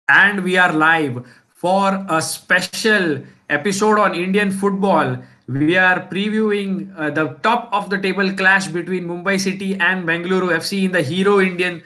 And we are live for a special episode on Indian football. We are previewing the top of the table clash between Mumbai City and Bengaluru FC in the Hero Indian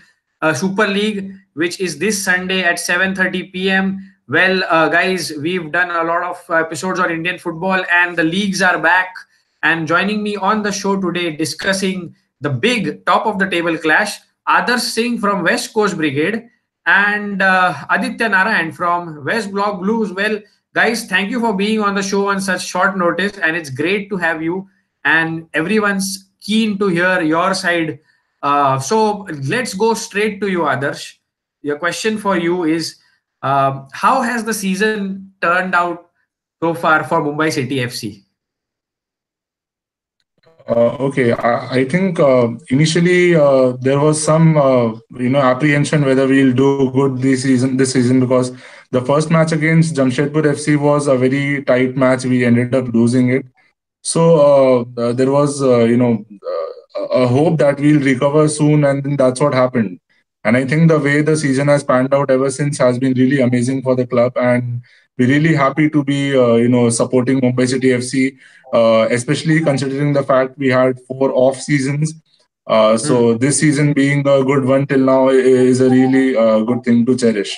Super League, which is this Sunday at 7:30 p.m. Well, guys, we've done a lot of episodes on Indian football, and the leagues are back. And joining me on the show today, discussing the big top of the table clash, Adarsh Singh from West Coast Brigade and Aditya Narayan from West Block Blues. Well, guys, thank you for being on the show on such short notice, and it's great to have you. And everyone's keen to hear your side. So let's go straight to you, Adarsh. Your question for you is, how has the season turned out so far for Mumbai City FC? Okay, I think initially there was some apprehension whether we'll do good this season because the first match against Jamshedpur FC was a very tight match. We ended up losing it, so there was a hope that we'll recover soon, and then that's what happened. And I think the way the season has panned out ever since has been really amazing for the club, and we're really happy to be supporting Mumbai City FC, especially considering the fact we had four off seasons. So this season being a good one till now is a really good thing to cherish.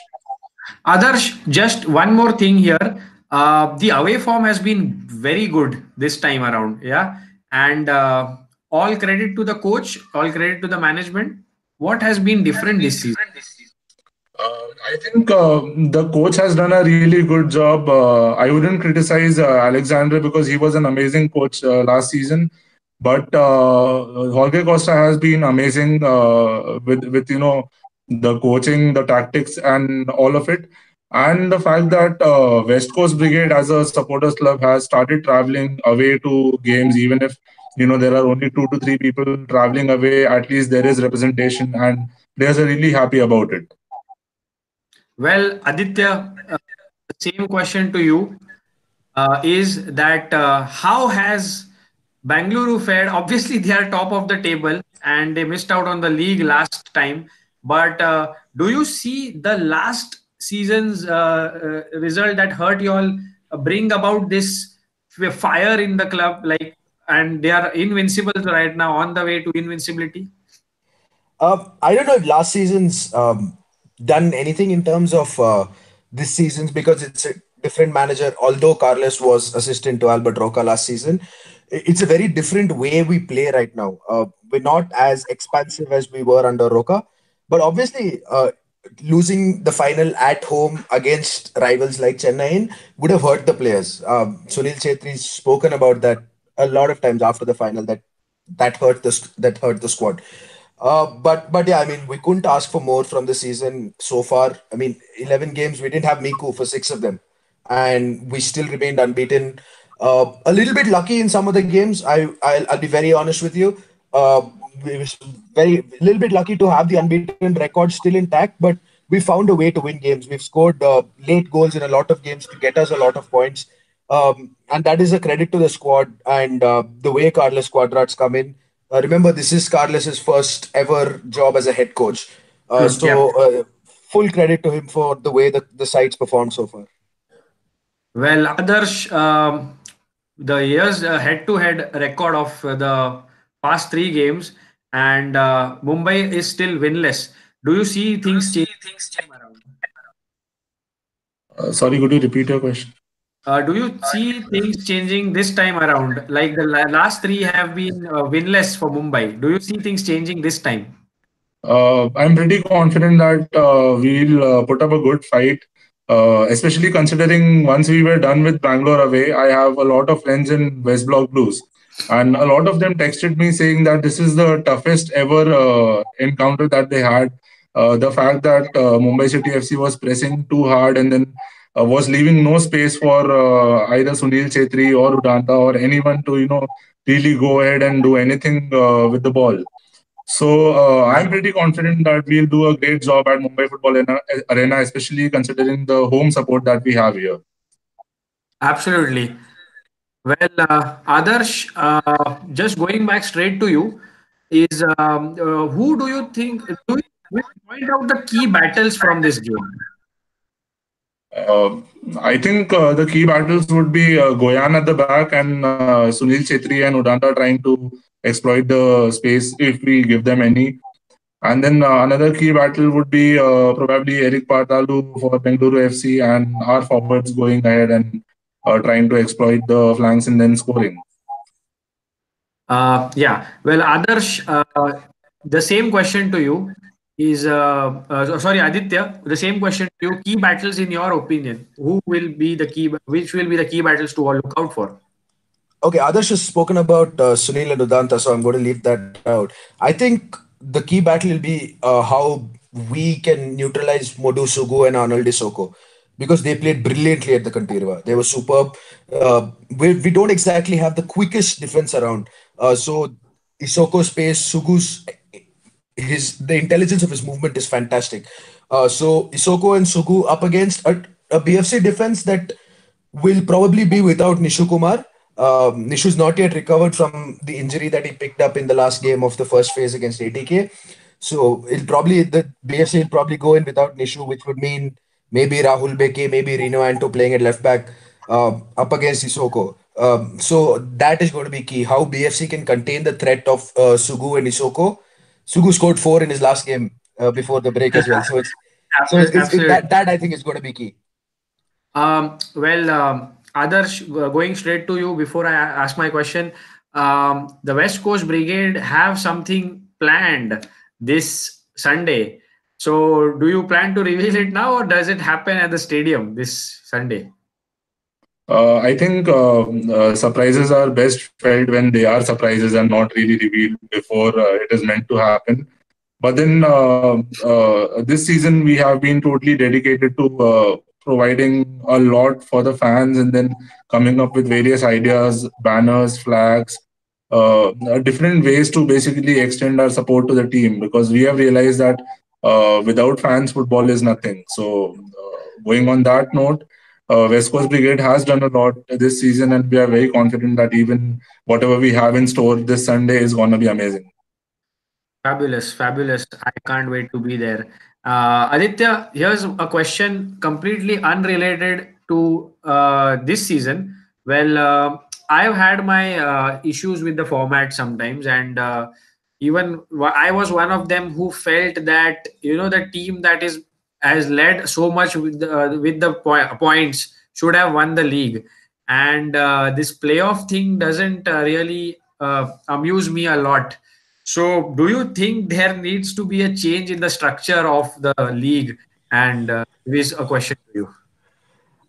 Adarsh, just one more thing here. The away form has been very good this time around. Yeah. And all credit to the coach, all credit to the management. What has been different this season? I think the coach has done a really good job. I wouldn't criticize Alexander because he was an amazing coach last season, but Jorge Costa has been amazing with the coaching, the tactics, and all of it. And the fact that West Coast Brigade as a supporters club has started traveling away to games, even if there are only 2 to 3 people traveling away, at least there is representation, and players are really happy about it. Well, Aditya, the same question to you is that how has Bangalore fared? Obviously, they are top of the table and they missed out on the league last time. But do you see the last season's result that hurt you all bring about this fire in the club? And they are invincible right now on the way to invincibility. I don't know if last season's done anything in terms of this season's because it's a different manager. Although Carlos was assistant to Albert Roca last season, it's a very different way we play right now. We're not as expansive as we were under Roca, but obviously losing the final at home against rivals like Chennai would have hurt the players. Sunil Chetri's spoken about that a lot of times after the final that hurt the squad. But yeah, I mean, we couldn't ask for more from the season so far. I mean, 11 games, we didn't have Miku for six of them, and we still remained unbeaten. A little bit lucky in some of the games. I'll be very honest with you. We was very a little bit lucky to have the unbeaten record still intact, but we found a way to win games. We've scored late goals in a lot of games to get us a lot of points, and that is a credit to the squad and the way Carlos Quadrats come in. Remember, this is Carlos's first ever job as a head coach. Yeah. Full credit to him for the way the side's performed so far. Well, Adarsh, the year's head-to-head record of the past three games, and Mumbai is still winless. Do you see things change around? Sorry, could you repeat your question? Do you see things changing this time around? Like the last three have been winless for Mumbai. Do you see things changing this time? I'm pretty confident that we'll put up a good fight, especially considering once we were done with Bangalore away, I have a lot of friends in West Block Blues. And a lot of them texted me saying that this is the toughest ever encounter that they had. The fact that Mumbai City FC was pressing too hard and then was leaving no space for either Sunil Chetri or Udanta or anyone to, really go ahead and do anything with the ball. So I'm pretty confident that we'll do a great job at Mumbai Football Arena, especially considering the home support that we have here. Absolutely. Well, Adarsh, just going back straight to you, is who do you think? Do you point out the key battles from this game? Uh, I think the key battles would be Goyan at the back and Sunil Chetri and Udanta trying to exploit the space if we give them any. And then another key battle would be probably Eric Patalu for Bengaluru FC and our forwards going ahead and trying to exploit the flanks and then scoring. Yeah. Well, Adarsh, the same question to you is sorry, Aditya. The same question to you. Key battles, in your opinion, who will be the key? Which will be the key battles to all look out for? Okay, Adarsh has spoken about Sunil and Udanta, so I'm going to leave that out. I think the key battle will be how we can neutralize Modu Sugu and Arnold Isoko because they played brilliantly at the Kantirwa. They were superb. We don't exactly have the quickest defense around. So Isoko's pace, Sugu's the intelligence of his movement is fantastic. So Isoko and Sugu up against a BFC defense that will probably be without Nishu Kumar. Nishu's not yet recovered from the injury that he picked up in the last game of the first phase against ATK. So the BFC will probably go in without Nishu, which would mean maybe Rahul Beke, maybe Rino Anto playing at left back up against Isoko. So that is going to be key. How BFC can contain the threat of Sugu and Isoko. Sugu scored 4 in his last game before the break as well. Absolutely. That I think is going to be key. Well, Adarsh, going straight to you before I ask my question, the West Coast Brigade have something planned this Sunday. So, do you plan to reveal it now, or does it happen at the stadium this Sunday? I think surprises are best felt when they are surprises and not really revealed before it is meant to happen. But then this season we have been totally dedicated to providing a lot for the fans and then coming up with various ideas, banners, flags, different ways to basically extend our support to the team because we have realized that without fans, football is nothing. So, going on that note, West Coast Brigade has done a lot this season, and we are very confident that even whatever we have in store this Sunday is going to be amazing. Fabulous, fabulous. I can't wait to be there. Aditya, here's a question completely unrelated to this season. Well, I've had my issues with the format sometimes, and I was one of them who felt that the team that is has led so much with the points should have won the league, and this playoff thing doesn't really amuse me a lot. So, do you think there needs to be a change in the structure of the league? And this is a question to you.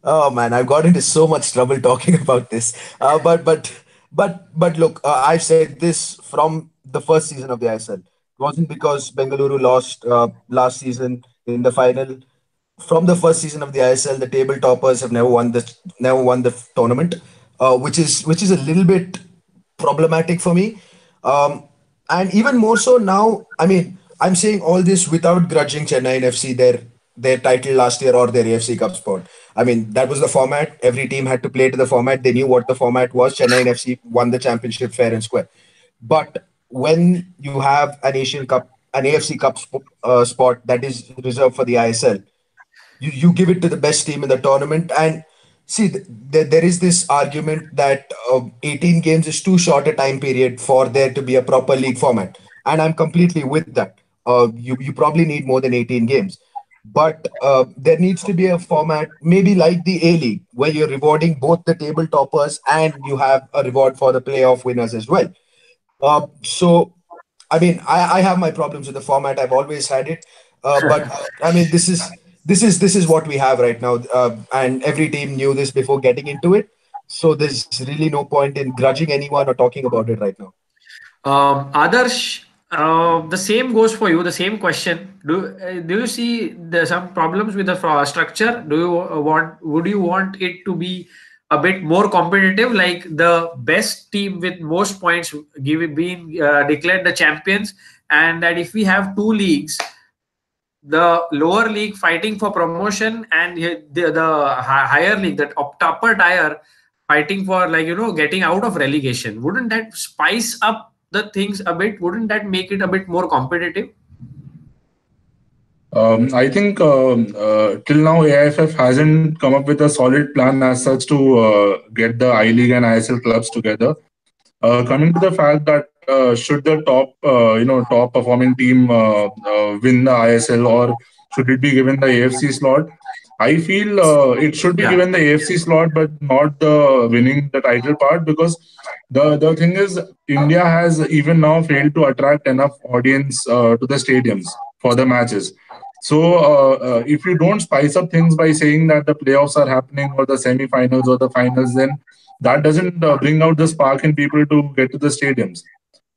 Oh man, I've got into so much trouble talking about this. But look, I've said this from the first season of the ISL. It wasn't because Bengaluru lost last season in the final. From the first season of the ISL, the table toppers have never won the tournament, which is a little bit problematic for me. And even more so now, I mean, I'm saying all this without grudging Chennai and FC their title last year or their AFC Cup spot. I mean, that was the format. Every team had to play to the format. They knew what the format was. Chennai and FC won the championship fair and square. But when you have an AFC Cup spot that is reserved for the ISL, you give it to the best team in the tournament. And see, there is this argument that 18 games is too short a time period for there to be a proper league format, and I'm completely with that. You probably need more than 18 games, but there needs to be a format maybe like the A League where you're rewarding both the table toppers and you have a reward for the playoff winners as well. So, I mean, I have my problems with the format. I've always had it, but I mean, this is what we have right now, and every team knew this before getting into it. So there's really no point in grudging anyone or talking about it right now. Adarsh, the same goes for you. The same question. Do you see some problems with the structure? Do you Would you want it to be a bit more competitive, like the best team with most points being declared the champions, and that if we have two leagues, the lower league fighting for promotion and the higher league, that upper tier, fighting for, like, getting out of relegation? Wouldn't that spice up the things a bit? Wouldn't that make it a bit more competitive? I think till now AIFF hasn't come up with a solid plan as such to get the I League and ISL clubs together. Coming to the fact that should the top performing team win the ISL, or should it be given the AFC slot? I feel it should be Yeah. given the AFC slot, but not the winning the title part, because the thing is, India has even now failed to attract enough audience to the stadiums for the matches. So if you don't spice up things by saying that the playoffs are happening or the semi-finals or the finals, then that doesn't bring out the spark in people to get to the stadiums.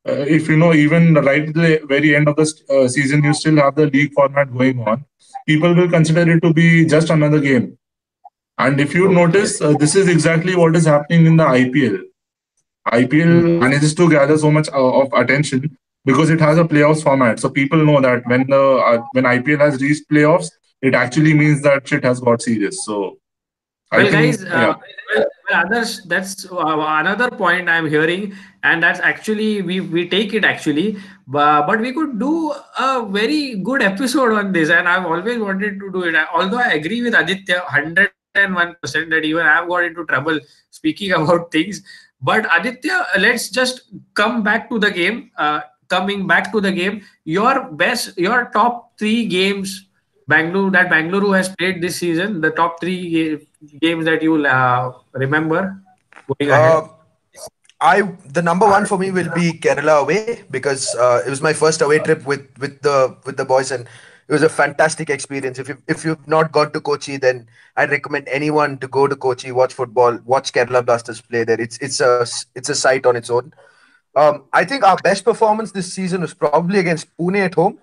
If you know, even right at the very end of the season, you still have the league format going on. People will consider it to be just another game. And if you notice, this is exactly what is happening in the IPL. IPL manages to gather so much of attention because it has a playoffs format. So people know that when IPL has reached playoffs, it actually means that shit has got serious. So I Well, think, guys, yeah. others, that's another point I'm hearing, and that's actually we take it actually, but we could do a very good episode on this, and I've always wanted to do it. Although I agree with Aditya 101% that even I've got into trouble speaking about things. But Aditya, let's just come back to the game. Coming back to the game, your top three games Bangalore has played this season, the top three games that you remember going ahead. Uh, the number one for me will be Kerala away, because it was my first away trip with the boys, and it was a fantastic experience. If you've not gone to Kochi, then I'd recommend anyone to go to Kochi, watch football, watch Kerala Blasters play there. It's a sight on its own. I think our best performance this season was probably against Pune at home.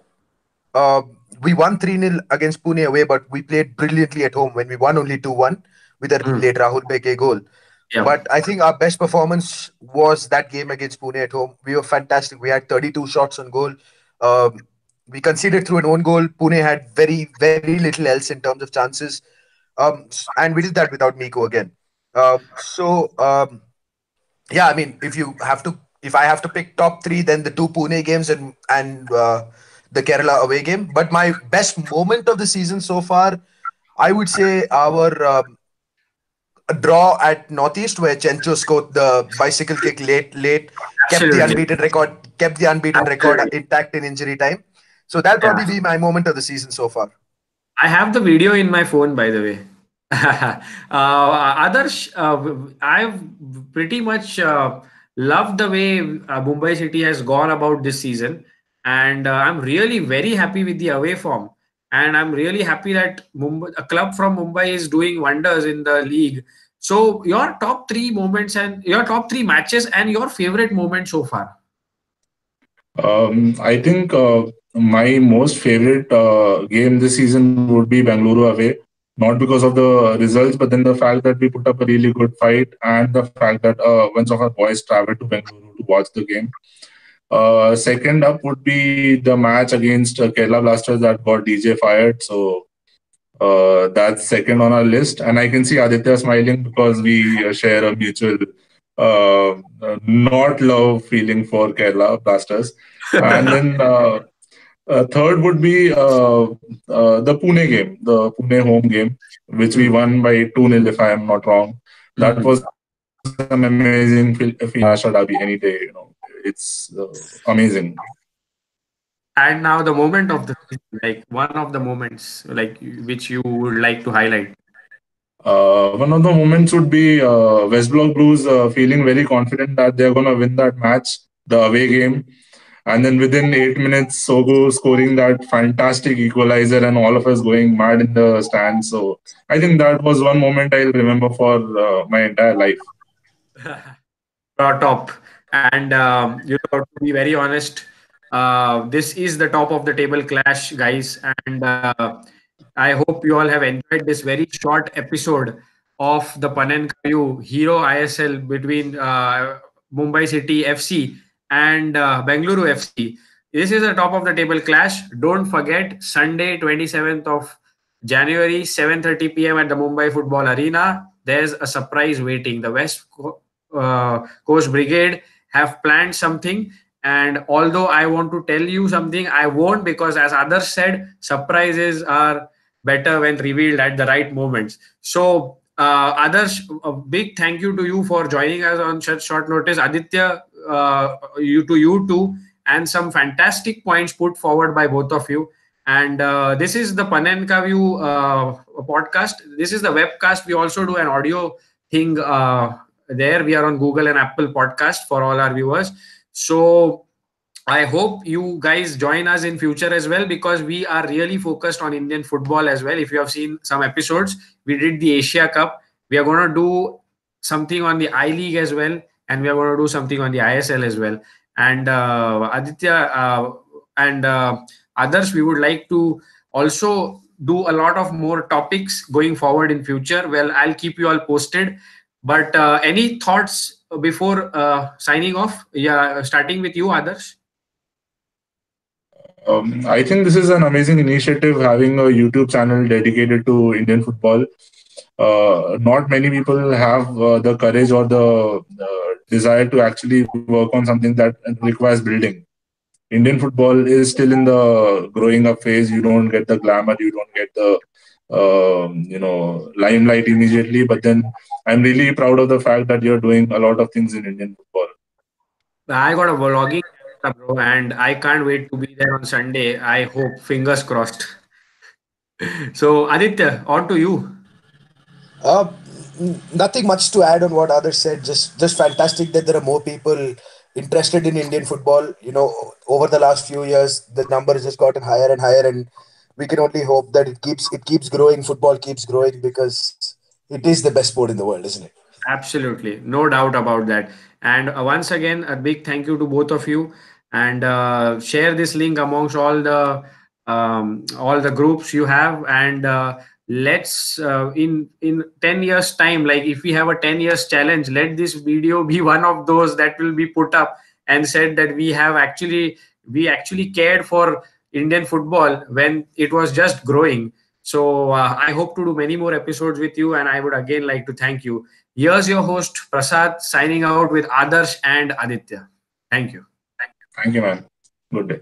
Uh, we won 3-0 against Pune away, but we played brilliantly at home when we won only 2-1 with a Mm. late Rahul Beke goal. Yeah. But I think our best performance was that game against Pune at home. We were fantastic. We had 32 shots on goal. Um, we conceded through an own goal. Pune had very, very little else in terms of chances. And we did that without Miko again. So, yeah, I mean, if I have to pick top three, then the two Pune games and the Kerala away game. But my best moment of the season so far, I would say our draw at Northeast, where Chencho scored the bicycle kick late, Absolutely. kept the unbeaten record Absolutely. intact in injury time. So that'll Yeah. probably be my moment of the season so far. I have the video in my phone, by the way. Others, I've pretty much loved the way Mumbai City has gone about this season, and I'm really very happy with the away form. And I'm really happy that a club from Mumbai is doing wonders in the league. So, your top three moments and your top three matches and your favorite moment so far. I think my most favorite game this season would be Bengaluru away. Not because of the results, but then the fact that we put up a really good fight, and the fact that a bunch of our boys traveled to Bengaluru to watch the game. Second up would be the match against Kerala Blasters that got DJ fired. So that's second on our list. And I can see Aditya smiling because we share a mutual not love feeling for Kerala Blasters. And then third would be the Pune game, the Pune home game, which we won by 2-0, if I am not wrong. That was an amazing feeling. Derby any day, it's amazing. And now the moment of the season, like one of the moments, like which you would like to highlight. One of the moments would be West Block Blues feeling very confident that they're going to win that match, the away game. And then within 8 minutes, Sogo scoring that fantastic equalizer and all of us going mad in the stands. So I think that was one moment I'll remember for my entire life. Top. And to be very honest, this is the top of the table clash, guys. And I hope you all have enjoyed this very short episode of the Panenka View Hero ISL between Mumbai City FC and Bengaluru FC. This is a top of the table clash. Don't forget Sunday, 27th of January, 7:30 p.m. at the Mumbai Football Arena. There's a surprise waiting. The Coast Brigade have planned something, And although I want to tell you something, I won't, because as others said, surprises are better when revealed at the right moments. So, others, a big thank you to you for joining us on such short notice. Aditya, you too, and some fantastic points put forward by both of you. And this is the Panenka View podcast. This is the webcast. We also do an audio thing there. We are on Google and Apple Podcast for all our viewers. So I hope you guys join us in future as well, because we are really focused on Indian football as well. If you have seen some episodes, we did the Asia Cup. We are going to do something on the I League as well, and we are going to do something on the ISL as well. And Aditya and others, we would like to also do a lot of more topics going forward in future. Well, I'll keep you all posted. But any thoughts before signing off? Yeah, starting with you, Adarsh. I think this is an amazing initiative, having a YouTube channel dedicated to Indian football. Not many people have the courage or the desire to actually work on something that requires building. Indian football is still in the growing up phase. You don't get the glamour, you don't get the limelight immediately. But then I'm really proud of the fact that you're doing a lot of things in Indian football. I got a vlogging camera, bro, and I can't wait to be there on Sunday. I hope, fingers crossed. So, Aditya, on to you. Uh, Nothing much to add on what others said. Just fantastic that there are more people interested in Indian football. Over the last few years, the number has just gotten higher and higher, and we can only hope that it keeps growing. Football keeps growing because it is the best sport in the world, isn't it? Absolutely, no doubt about that. And once again, a big thank you to both of you. And share this link amongst all the groups you have. And let's in 10 years time, like if we have a 10 years challenge, let this video be one of those that will be put up and said that we actually cared for Indian football when it was just growing. So I hope to do many more episodes with you, and I would again like to thank you. Here's your host Prasad signing out with Adarsh and Aditya. Thank you. Thank you, man. Good day.